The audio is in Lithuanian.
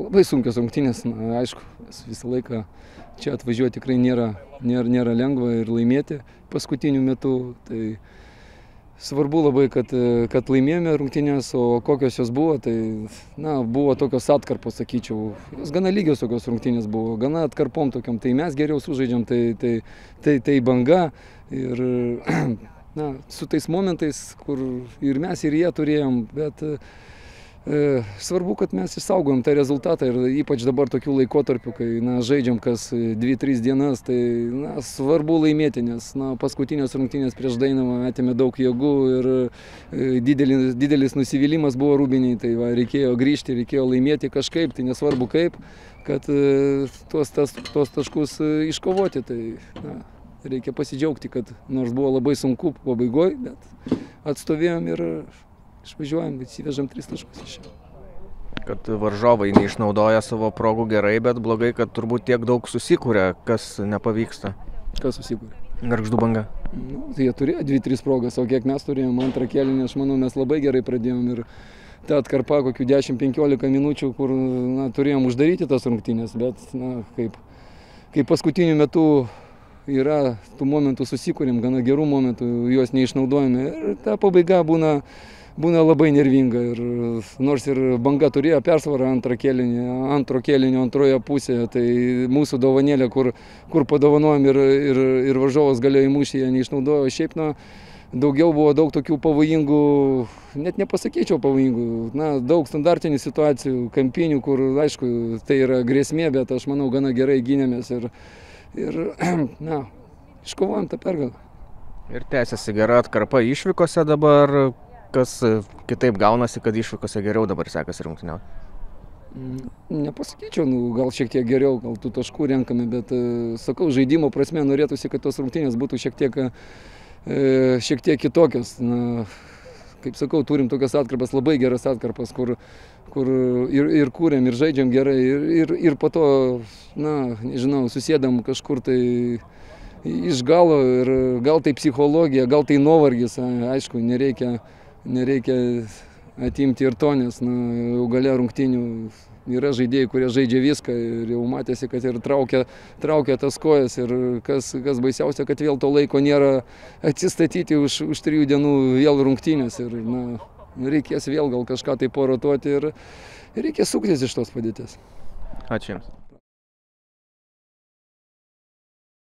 labai sunkios rungtynės, aišku, visą laiką čia atvažiuoti tikrai nėra lengva ir laimėti paskutiniu metu. Tai svarbu labai, kad laimėjome rungtynės, o kokios jos buvo, tai buvo tokios atkarpos, sakyčiau. Jos gana lygios tokios rungtynės buvo, gana atkarpom tokiom. Tai mes geriau sužaidžiam, tai Banga. Ir su tais momentais, kur ir mes, ir jie turėjom, bet svarbu, kad mes išsaugojom tą rezultatą ir ypač dabar tokių laikotarpių, kai žaidžiam kas 2-3 dienas, tai svarbu laimėti, nes paskutinės rungtynės prieš Dainavą atėmė daug jėgų ir didelis nusivylimas buvo Rūbinėj, tai reikėjo grįžti, reikėjo laimėti kažkaip, tai nesvarbu kaip, kad tuos taškus iškovoti. Tai reikia pasidžiaugti, kad nors buvo labai sunku pabaigoje, bet atstovėjom ir išvažiuojam, įsivežam 3 taškus iš čia. Kad varžovai neišnaudoja savo progų gerai, bet blogai, kad turbūt tiek daug susikūrė, kas nepavyksta. Kas susikūrė? Gargždų Banga. Jie turėjo 2-3 progas, o kiek mes turėjom antrą kėlinį, aš manau, mes labai gerai pradėjom ir ta atkarpa kokių 10-15 minučių, kur turėjom uždaryti tas rungtynės, bet kaip paskutiniu metu yra tų momentų susikūrėm, gana gerų momentų, juos neišnaudojame ir ta pabaiga būna labai nervinga. Ir nors ir Banga turėjo persvarą antro kėlinio antroje pusėje, tai mūsų dovanėlė, kur padovanojom ir varžovas galėjo įmušti, jie neišnaudojo. Šiaip daugiau buvo daug tokių pavojingų, net nepasakyčiau pavojingų, daug standartinių situacijų, kampinių, kur aišku tai yra grėsmė, bet aš manau gana gerai gynėmės ir iškovojom tą pergalę. Ir tęsiasi gera atkarpa išvykose dabar, kas kitaip gaunasi, kad išvykose geriau dabar sekasi rungtyniauti? Nepasakyčiau, gal šiek tiek geriau, gal tų taškų renkame, bet sakau, žaidimo prasme norėtųsi, kad tos rungtynės būtų šiek tiek kitokios. Kaip sakau, turim tokias atkarpas, labai geras atkarpas, kur ir kūrėm, ir žaidžiam gerai, ir po to, nežinau, susėdam kažkur tai iš galo, ir gal tai psichologija, gal tai nuovargis, aišku, nereikia atimti ir to, nes jau gale rungtynių yra žaidėjai, kurie žaidžia viską ir jau matėsi, kad ir traukia tas kojas ir kas baisiausia, kad vėl to laiko nėra atsistatyti už 3 dienų vėl rungtynės ir reikės vėl gal kažką tai porotuoti ir reikės suktis iš tos padėties. Ačiū Jums.